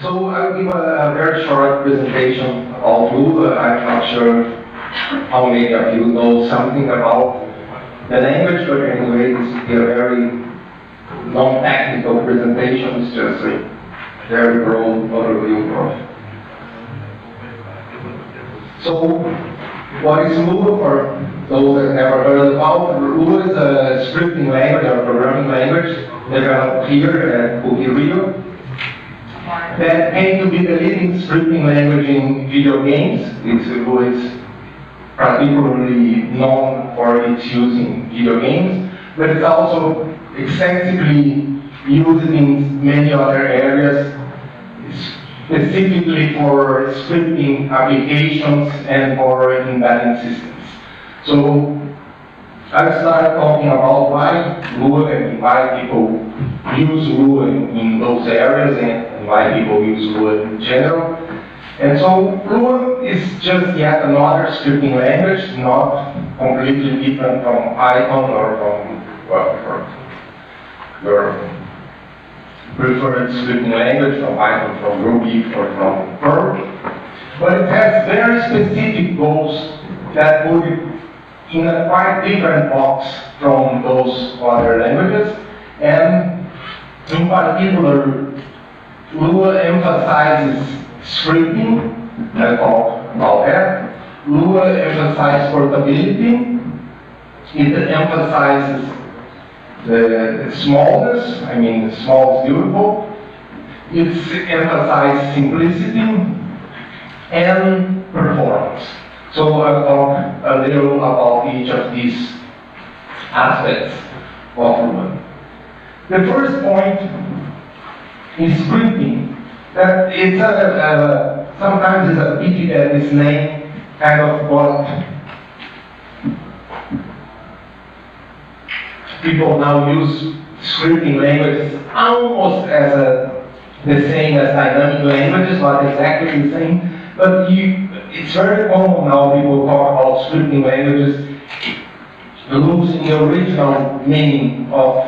So I'll give a very short presentation about Lua. I'm not sure how many of you know something about the language, but anyway, this will be a very non-technical presentation. It's just a very broad overview of. So, what is Lua for those that never heard about? Lua is a scripting language or programming language developed here at PUC-Rio that came to be the leading scripting language in video games. Lua is particularly known for its use in video games, but it's also extensively used in many other areas, specifically for scripting applications and for embedding systems. So I'll start talking about why Lua and why people use Lua in those areas and why people use Lua in general. And so Lua is just yet another scripting language, not completely different from Python or from, well, your preferred scripting language, from Python, from Ruby, or from Perl. But it has very specific goals that put it in a quite different box from those other languages. And in particular, Lua emphasizes scripting, I'll talk about that. Lua emphasizes portability. It emphasizes the smallness, I mean, the small is beautiful. It emphasizes simplicity and performance. So I'll talk a little about each of these aspects of Lua. The first point is scripting. That it's sometimes it's a pity that this name kind of got people now use scripting languages almost as the same as dynamic languages, not exactly the same, but it's very common now people talk about scripting languages losing the original meaning of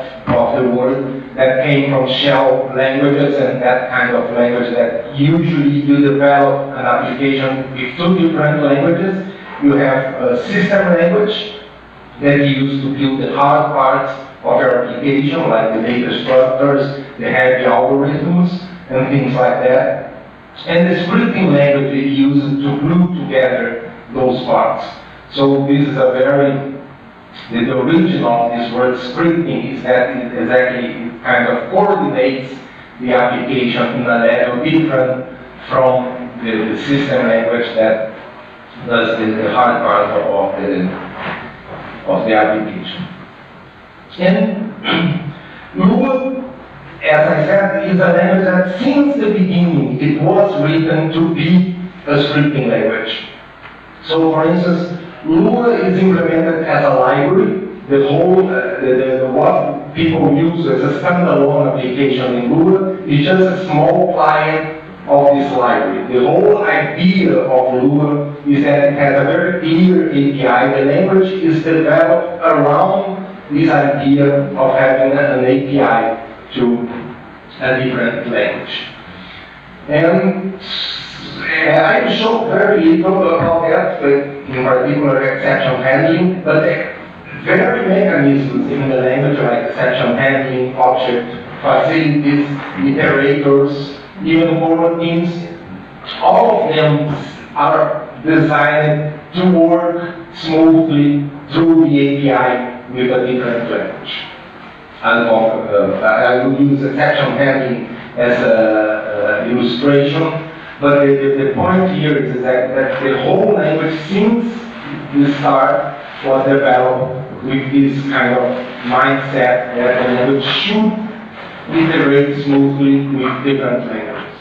the word that came from shell languages and that kind of language that usually you develop an application with two different languages. You have a system language that you use to build the hard parts of your application, like the data structures, the heavy algorithms, and things like that. And the scripting language is used to glue together those parts. So this is the origin of this word scripting is that it exactly kind of coordinates the application in a level different from the system language that does the hard part of the application. And Lua, as I said, is a language that since the beginning it was written to be a scripting language. So for instance, Lua is implemented as a library. The whole, what people use as a standalone application in Lua is just a small client of this library. The whole idea of Lua is that it has a very clear API. The language is developed around this idea of having an API to a different language. And I show very little about that, but in particular exception handling, but very mechanisms in the language like exception handling, object facilities, iterators, even coroutines, all of them are designed to work smoothly through the API with a different language. I will use exception handling as an illustration. But the point here is that the whole language since the start was developed with this kind of mindset that the language should iterate smoothly with different languages.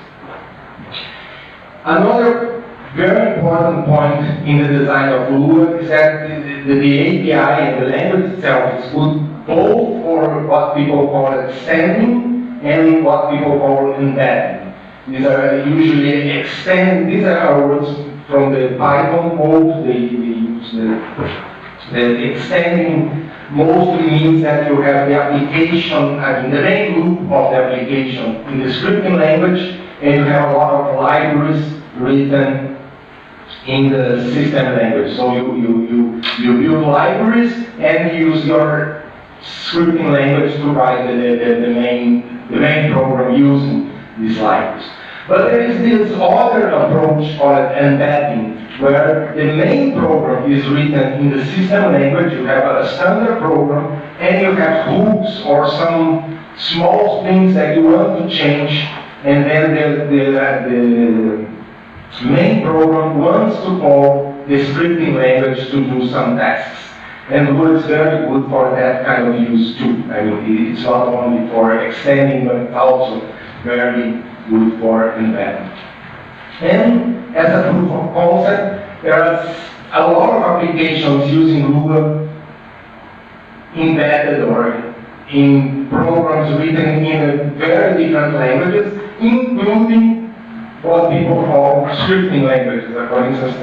Another very important point in the design of Lua is that the API and the language itself is good both for what people call extending and what people call embedding. These are usually these are words from the Python code. They use The extending mostly means that you have the application, the main loop of the application in the scripting language, and you have a lot of libraries written in the system language. So you build libraries and use your scripting language to write the main program using these libraries. But there is this other approach called embedding, where the main program is written in the system language. You have a standard program, and you have hooks or some small things that you want to change, and then the main program wants to call the scripting language to do some tasks. And Lua is very good for that kind of use too. I mean, it's not only for extending, but it's also very good for embedding. And as a proof of concept, there are a lot of applications using Lua embedded or in programs written in very different languages, including what people call scripting languages. For instance,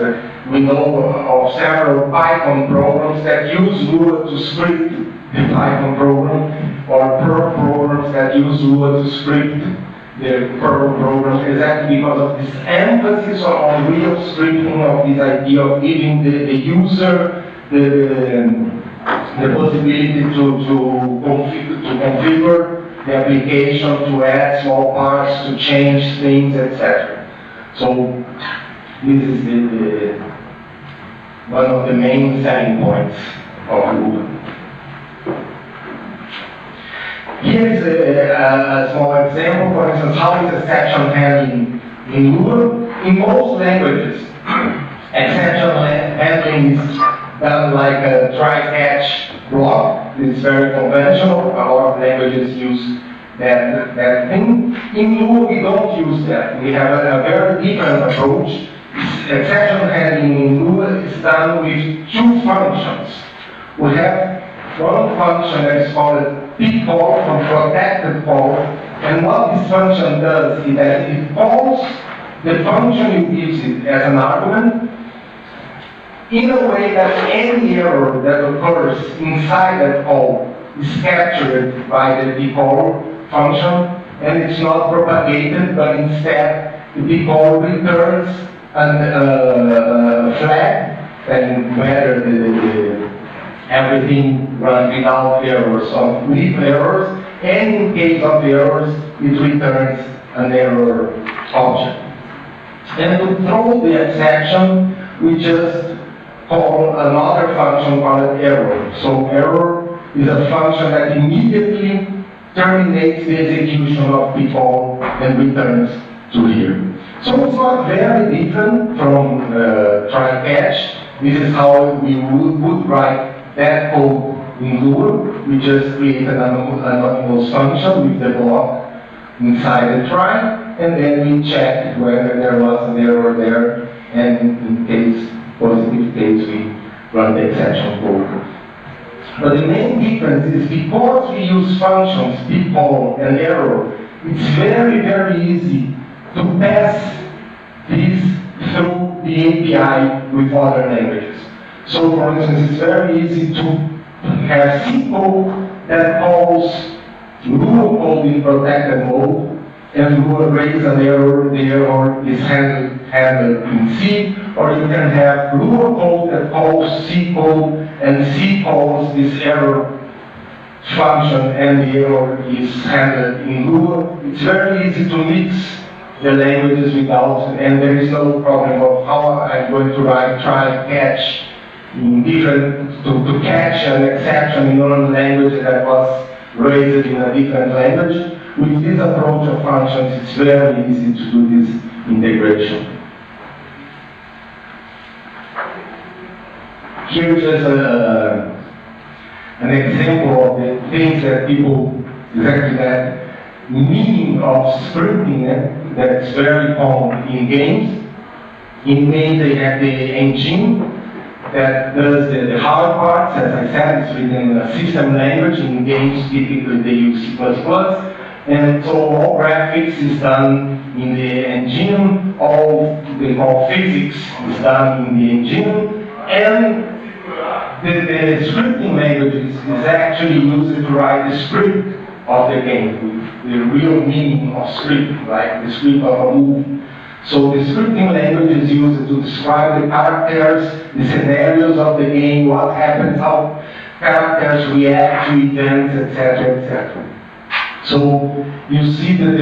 we know of several Python programs that use Lua to script the Python program, or Perl programs that use Lua to script the Perl program, exactly because of this emphasis on real scripting, of this idea of giving the user the possibility to configure the application, to add small parts, to change things, etc. So this is one of the main selling points of Lua. Here is a small example. For instance, how is exception handling in Lua? In most languages, exception handling is done like a try-catch block. It's very conventional. A lot of languages use that thing. In Lua, we don't use that. We have a very different approach. Exception handling in Lua is done with two functions. We have one function that is called pick call, from protected call, and what this function does is that it calls the function you gives it as an argument in a way that any error that occurs inside that call is captured by the pick call function, and it's not propagated, but instead the pick call returns a flag, and whether everything runs without errors or with errors, and in case of errors, it returns an error object. And to throw the exception, we just call another function called error. So error is a function that immediately terminates the execution of the call and returns to here. So it's not very different from try-catch. This is how we would write that code in Lua. We just create an anonymous function with the block inside the try, and then we check whether there was an error there, and in case, positive case, we run the exception code. But the main difference is because we use functions, pick call, and error, it's very, very easy to pass this through the API with other languages. So for instance, it's very easy to have C code that calls Lua code in protected mode, and Lua raises an error, the error is handled in C, or you can have Lua code that calls C code, and C calls this error function, and the error is handled in Lua. It's very easy to mix the languages without, and there is no problem of how I'm going to try catch in different, to catch an exception in one language that was raised in a different language. With this approach of functions, it's very easy to do this integration. Here's just an example of the things that people, exactly that meaning of scripting that's very common in games. In games they have the engine that does the hard parts. As I said, it's written in a system language. In games, typically they use C++. And so all graphics is done in the engine. All they call physics is done in the engine. And The scripting languages is actually used to write the script of the game, the real meaning of script, like the script of a movie. So the scripting language is used to describe the characters, the scenarios of the game, what happens, how characters react to events, etc., etc. So you see that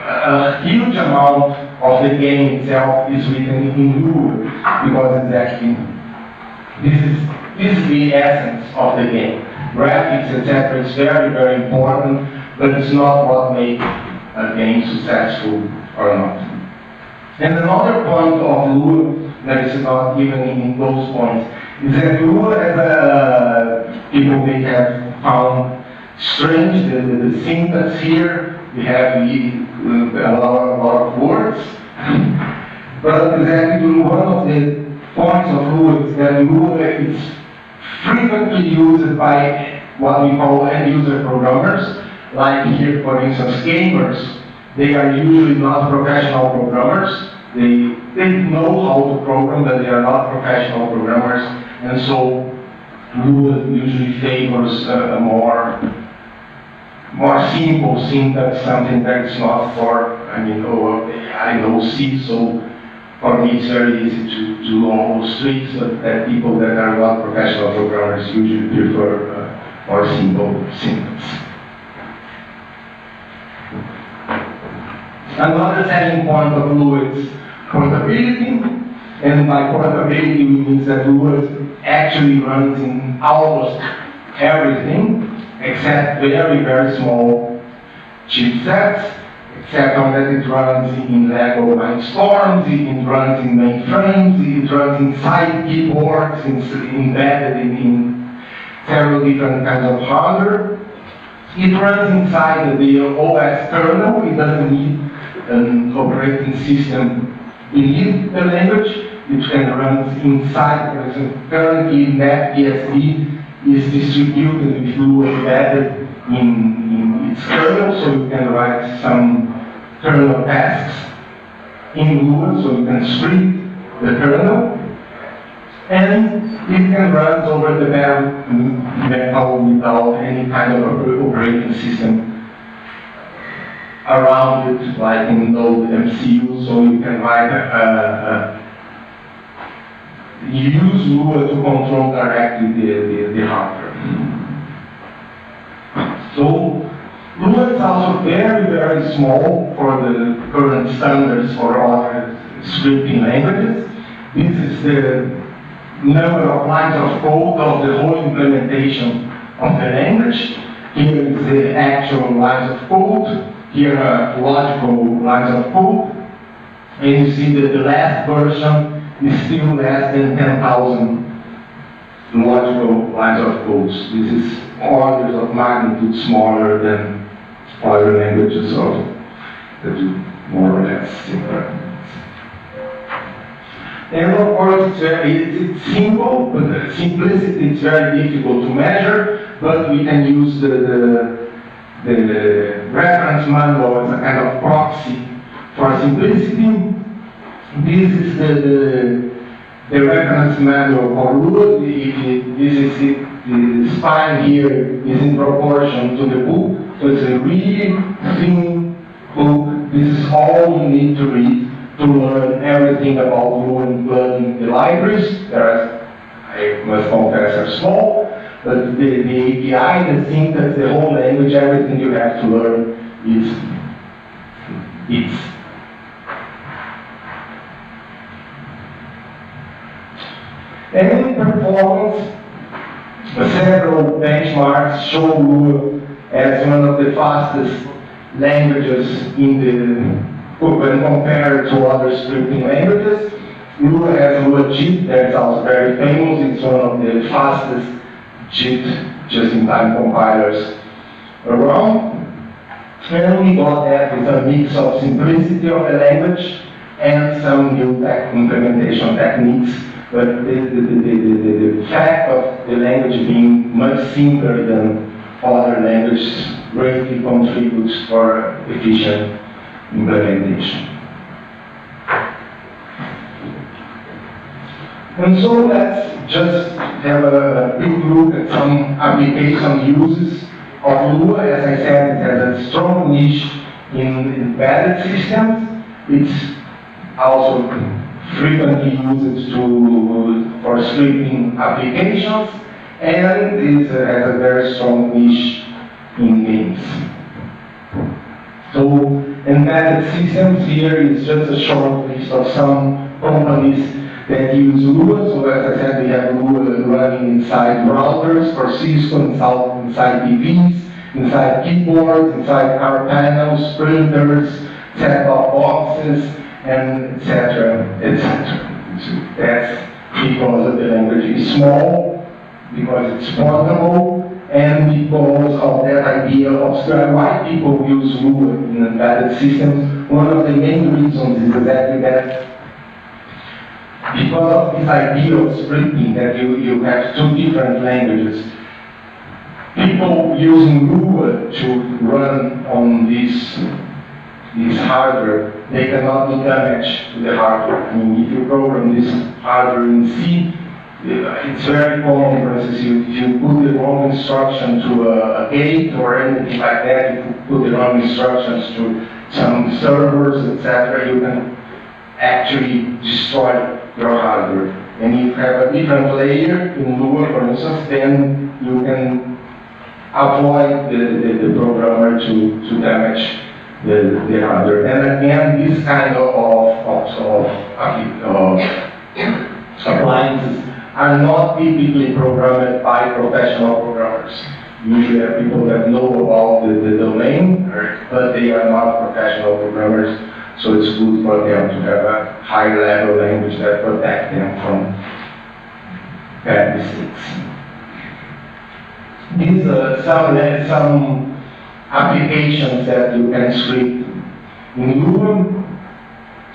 a huge amount of the game itself is written in Lua, because exactly this is the essence of the game. Graphics, etc., is very, very important, but it's not what makes a game successful or not. And another point of Lua that is not even in those points is that Lua, as people may have found strange, the syntax here, we have a lot of words, but exactly one of the points of Lua is that Lua is frequently used by what we call end-user programmers, like here, for instance, gamers. They are usually not professional programmers. They know how to program, but they are not professional programmers, and so Lua usually favors a more simple syntax, something that is not for, I know C, so for me it's very easy to do all those tricks, but that people that are not professional programmers usually prefer more simple syntax. Another selling point of Lua is portability, and by portability we mean that Lua actually runs in almost everything, except very, very small chipsets, except on that it runs in Lego Mindstorms, it runs in mainframes, it runs inside keyboards, embedded in several different kinds of hardware. It runs inside the OS kernel. It doesn't need an operating system beneath the language. It can run inside. For example, currently NetBSD is distributed with Lua embedded in its kernel, so you can write some kernel tasks in Lua, so you can script the kernel, and it can run over the metal without any kind of operating system around it, like in Node MCU, so you can write you use Lua to control directly the hardware. So Lua is also very, very small for the current standards for other scripting languages. This is the number of lines of code of the whole implementation of the language. Here is the actual lines of code. Here are logical lines of code. And you see that the last version is still less than 10,000 logical lines of codes. This is orders of magnitude smaller than other languages that do more or less similar. And of course, it's simple, but the simplicity is very difficult to measure, but we can use the reference manual as a kind of proxy for simplicity. This is the reference manual for Lua. This is it. The spine here is in proportion to the book, so it's a really thin book. This is all you need to read to learn everything about Lua, including the libraries. I must confess, are small, but the API, the syntax, the whole language, everything you have to learn is it. And in performance, several benchmarks show Lua as one of the fastest languages when compared to other scripting languages. Lua has Lua JIT, that's also very famous. It's one of the fastest JIT, just-in-time compilers around. And we got that with a mix of simplicity of the language and some new implementation techniques. But the fact of the language being much simpler than other languages greatly contributes for efficient implementation. And so let's just have a quick look at some application uses of LUA. As I said, it has a strong niche in embedded systems. It's also frequently used for scripting applications, and it has a very strong niche in games. So embedded systems here is just a short list of some companies that use LUA. So as I said, we have LUA running inside browsers for Cisco, inside TVs, inside keyboards, inside car panels, printers, set-top boxes, and etc. etc. That's because the language is small, because it's portable, and because of that idea of why people use LUA in embedded systems. One of the main reasons is exactly that. Because of this idea of scripting, that you have two different languages, people using LUA to run on this hardware, they cannot do damage to the hardware. I mean, if you program this hardware in C, it's very common, for instance, if you put the wrong instruction to a gate or anything like that, if you put the wrong instructions to some servers, etc., you can actually destroy your hardware. And if you have a different layer in LUA, for instance, then you can avoid the programmer to damage the hardware. And again, this kind of appliances are not typically programmed by professional programmers. Usually are people that know about the domain, but they are not professional programmers. So it's good for them to have a high-level language that protects them from bad mistakes. These are some applications that you can script in LUA.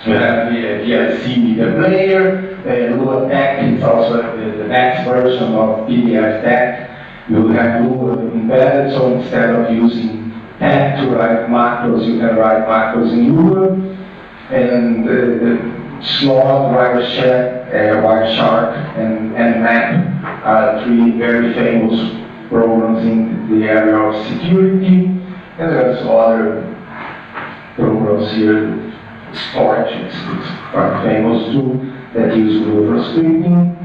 You have the VLC Media Player, LUA Tech is also the next version of PDF Tech. You have LUA embedded, so instead of using Tech to write macros, you can write macros in LUA. And Sloth, Wireshark, and Map are three very famous programs in the area of security. And there's other programs here. Storage is quite famous too, that use LUA for scripting.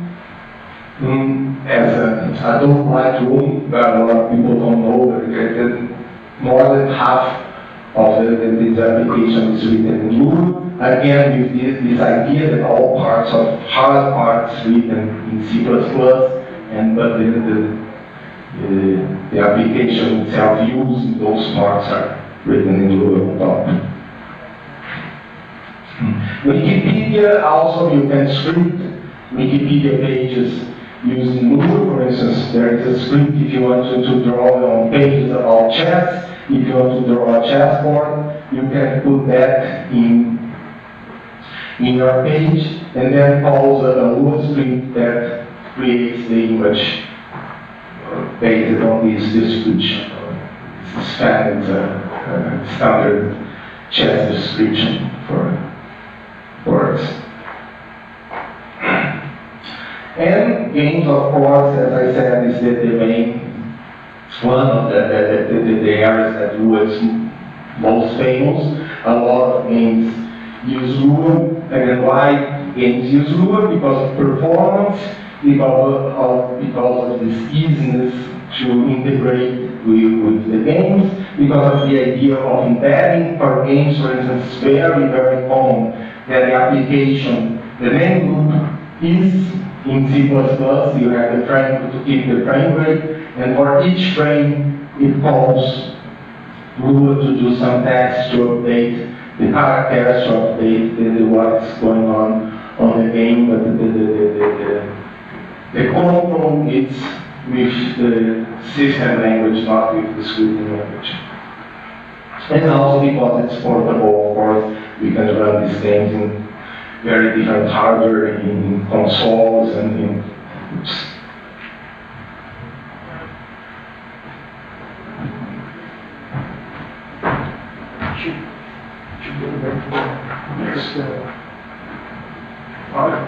As a Adobe Lightroom, a lot of people don't know that more than half of this application is written in LUA. Again, with this idea that all parts of hard parts written in C++, but the application itself using those parts are written in LUA on top. Wikipedia, also you can script Wikipedia pages using LUA. For instance, there is a script if you want to draw on pages about chess. If you want to draw a chessboard, you can put that in your page and then call a LUA script that creates the image based on this description. It's a standard chess description for words. And games, of course, as I said, is the main one of the areas that LUA is most famous. A lot of games use LUA. And why games use LUA? Because of performance, because of this easiness to integrate with the games, because of the idea of embedding. For games, for instance, it's very, very common that the application, the main loop is in C++, you have the frame to keep the frame rate, and for each frame, it calls LUA to do some text to update the characters, to update what's going on the game, but the control is with the system language, not with the scripting language. And also because it's portable, of course, we can run these games in very different hardware, in consoles and in oops.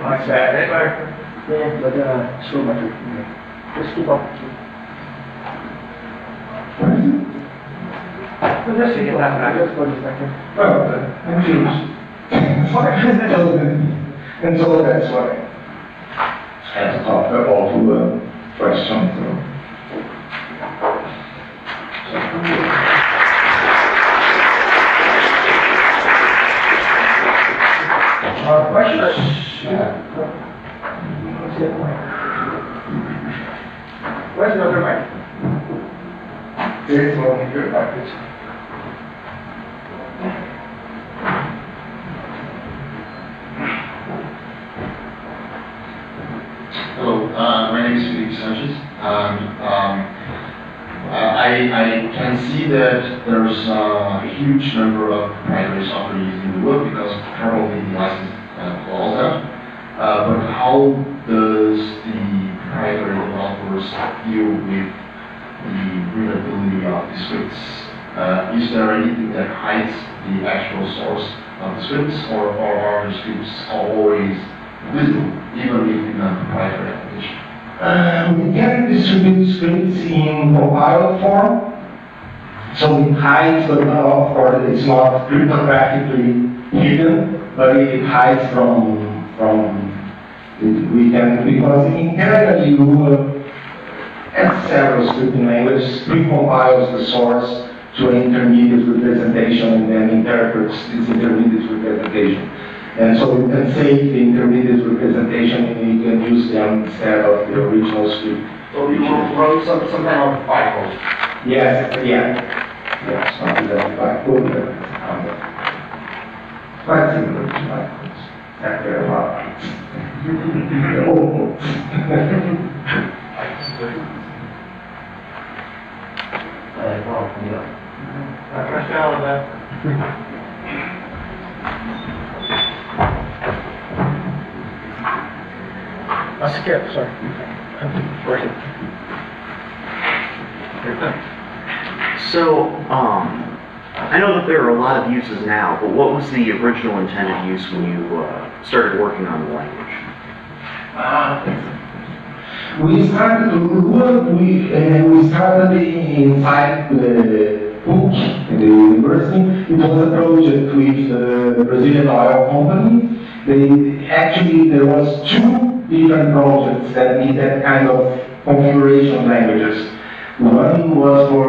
Like that, anyway. but slow matter. Just keep up. So just keep up. Just for a second. Well, I'm confused. And so that's why I had to talk about the question. Questions? Where's the other mic? There is one here package. Hello, my name is Felix Sanchez. I can see that there's a huge number of proprietary software used in the world because probably the license allows that. But how does the proprietary developers deal with the readability of the scripts? Is there anything that hides the actual source of the scripts, or are the scripts always visible, even within a proprietary application? We can distribute scripts in compiled form, so it hides, but or it's not cryptographically hidden, but it hides from we can, because internally LUA and several scripting languages precompiles the source to an intermediate representation and then interprets this intermediate representation. And so you can save the intermediate representation and you can use them instead of the original script. So you wrote some kind of bytecode? Yes, yeah. Yes, something like bytecode. Quite similar to bytecodes. After a lot. Skip, sorry. So, I know that there are a lot of uses now, but what was the original intended use when you started working on the language? We started inside the PUC in the university. It was a project with the Brazilian oil company. There was two different projects that need that kind of configuration languages. One was for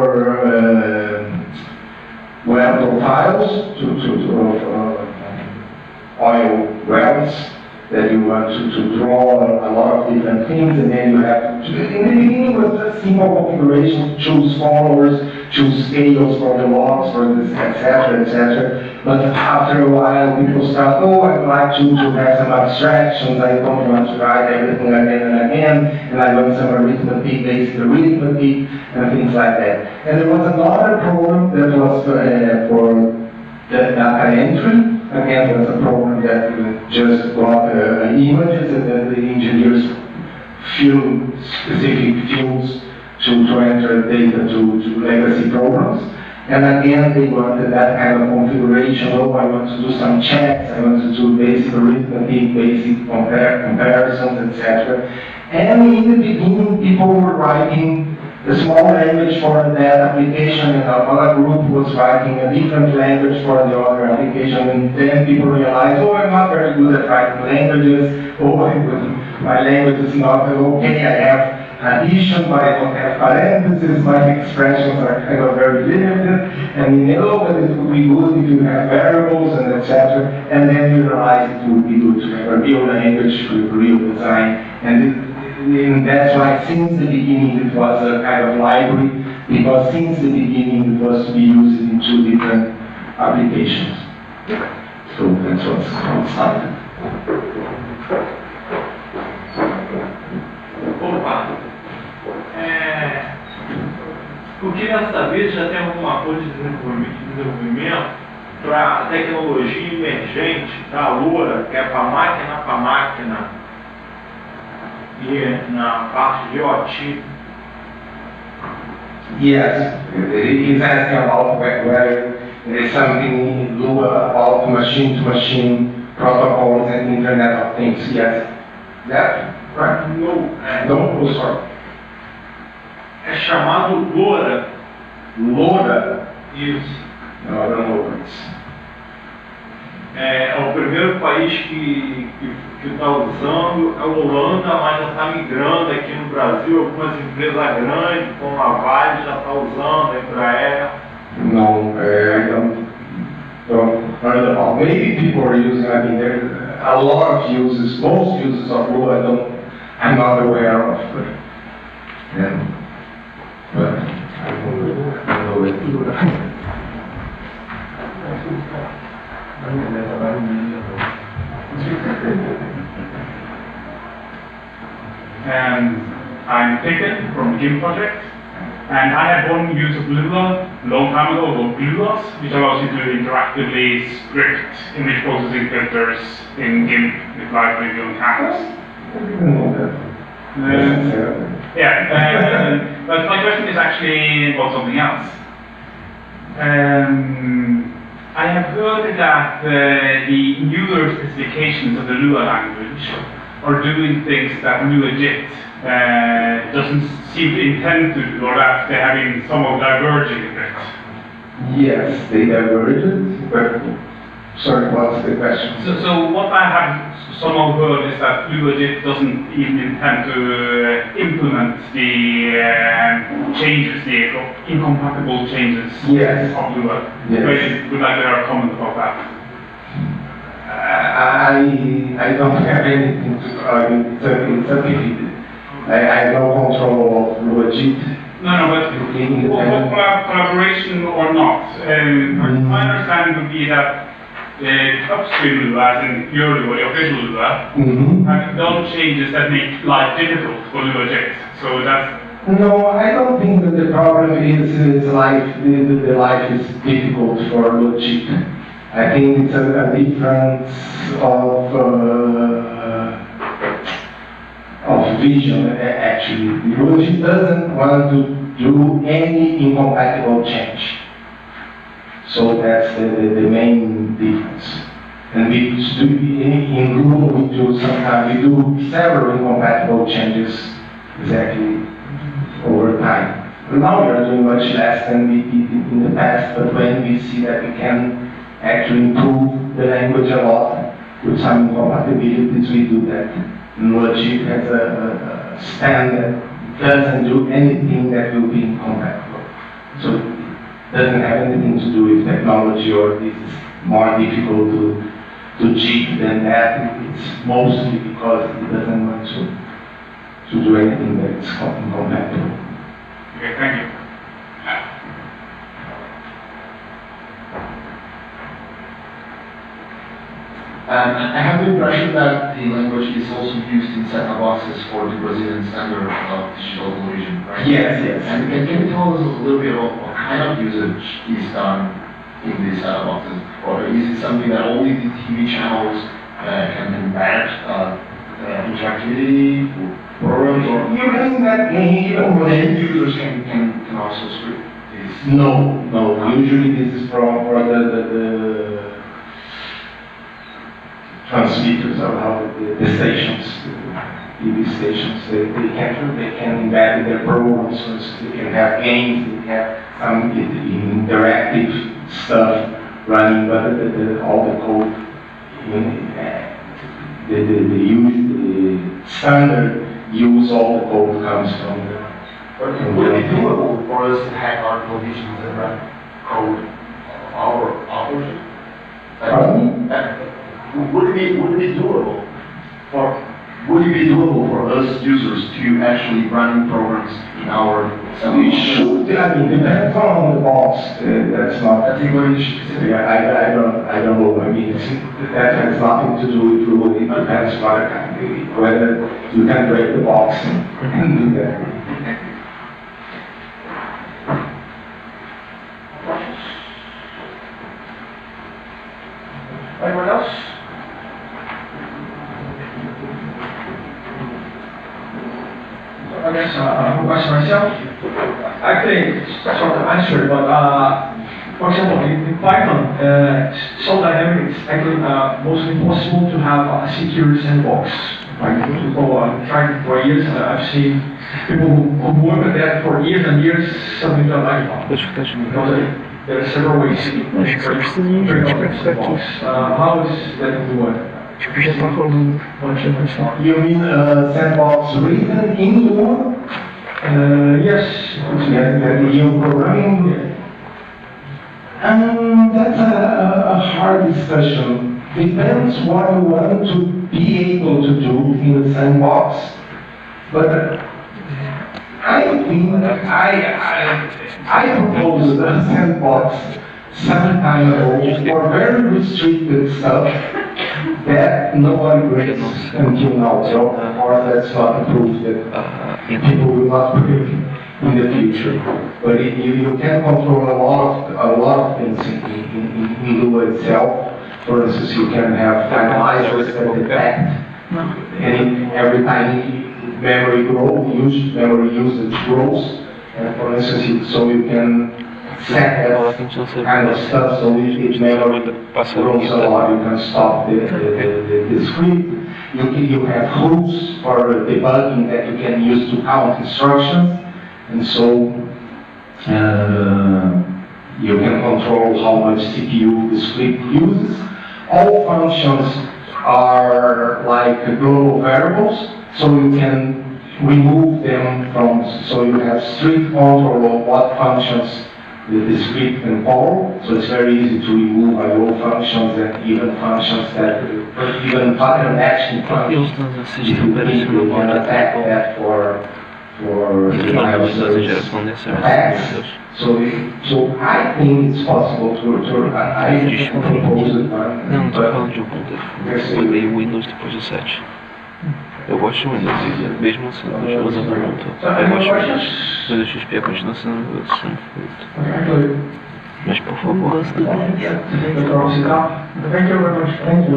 well profiles to oil wells that you want to draw a lot of different things, and then you have to, in the beginning it was just simple configuration, choose followers, choose scales for the logs, for this, etc., etc. But after a while, people start, oh, I'd like to have some abstractions, I don't want to write everything again and again, and I want some arithmetic, basic arithmetic, and things like that. And there was another program that was for the data entry. Again, it was a program that just got images, and then the engineers fill specific fields to enter data to legacy programs. And again, they wanted that kind of configuration. Oh, I want to do some checks, I want to do basic arithmetic, basic comparisons, etc. And in the beginning, people were writing a small language for that application, and another group was writing a different language for the other application. And then people realized, oh, I'm not very good at writing languages. Oh, my language is not okay. I have addition, but I don't have parentheses, my expressions are kind of very limited, and we know that it would be good if you have variables and etc. And then you realize it would be good to have a real language with real design. And that's why since the beginning it was a kind of library, because since the beginning it was to be used in two different applications. So that's what's started. Opa, eu queria saber se já tem alguma coisa de desenvolvimento para tecnologia emergente da LUA, que é para máquina e na parte de OT. Yes, he's asking about whether there is something in LUA about machine-to-machine protocols and Internet of Things. Yes, that Right? No, Don't, oh, sorry. é chamado LUA. LUA? Isso. No, I don't know what it's. É o primeiro país que está usando, é a Holanda, mas já está migrando aqui no Brasil. Algumas empresas grandes, como a Vale, já está usando, a Embraer. No, I don't heard about. Maybe people are using, I mean, there are a lot of uses, most uses of LUA I'm not aware of, but I don't know it. And I'm Taken from the GIM project, and I had one use of LUA a long time ago called GLUAs, which allows you to interactively script image processing filters in GIMP with library on campus. But my question is actually about something else. I have heard that the newer specifications of the LUA language are doing things that LUA-JIT doesn't seem to intend to do, or that they're having somewhat diverging a bit. Yes, they diverged, but sorry, what's the question? So what I have somehow heard is that LUA-JIT doesn't even intend to implement the changes, the incompatible changes Yes. of LUA. Yes. Would like to have a comment about that. I don't have anything to, I mean, it's a pity. I have no control of LUA-JIT. No, but collaboration or not. My understanding would be that upstream LUA, as in your LUA, the official LUA, have done changes that make life difficult for LUA-JIT. So that's. No, I don't think that the problem is life. The life is difficult for LUA-JIT. I think it's a difference of vision, actually. LUA-JIT doesn't want to do any incompatible change. So that's the main difference. And we do, in Google, we do sometimes, we do several incompatible changes exactly over time. But now we are doing much less than we did in the past, but when we see that we can actually improve the language a lot with some incompatibilities, we do that. LUA-JIT has a standard, doesn't do anything that will be incompatible. So it doesn't have anything to do with technology or this is more difficult to JIT than that. It's mostly because it doesn't want to do anything that's incompatible. Okay, thank you. I have the impression that the language is also used in set-top boxes for the Brazilian standard of digital television, right? Yes. And can you tell us a little bit about what kind of usage is done in these set-top boxes? Or is it something that only the TV channels can embed interactivity programs? Or You mean that even when end users can also script this? No. Usually this is for the transmitters or how the stations, TV stations, they can embed their programs, so they can have games, they have some interactive stuff running, but all the code, the standard use, all the code comes from the. Would it be doable for us to hack our televisions and run code of our version? Would it be doable for us users to actually run programs in our We should, I mean, depends on the box, that's English. I don't know, I mean, that has nothing to do with rule, it depends on the kind, whether you can break the box and do that. Anyone else? I guess I have a question myself. Actually, sort of answered, but for example, in Python, some dynamic it's actually mostly possible to have a secure sandbox Like people trying for years, I've seen people who work at that for years and years, suddenly don't like it. Because there are several ways to bring up the sandbox. How is that doing? Tipo, já tá rolando. You mean sandbox written in Lua? Yes. Yes, the EU programming. That's a hard discussion. Depends what you want to be able to do in the sandbox. But I think I proposed a sandbox some time ago for very restricted stuff that nobody breaks until now. So, or that's not approved that people will not break in the future. But you can control a lot of things in Lua itself. For instance, you can have finalizers that detect, and every time memory usage grows. And for instance, so you can set that kind of stuff. So if memory grows a lot, you can stop the script. You have hooks for debugging that you can use to count instructions, and so you can control how much CPU the script uses. All functions are like global variables, so you can remove them from, so you have strict control of what functions the script can call. So it's very easy to remove IO functions and even functions that, even pattern matching functions. If you think you can attack that for denial of service attacks. So I think it's possible to I propose it, Não, tô falando de um ponto. Eu odeio o Windows depois do 7. Eu gosto de Windows, mesmo sendo usando o Ubuntu. Eu gosto de Windows, mas o XP continua sendo feito. Mas por favor. Thank you very much. Thank you.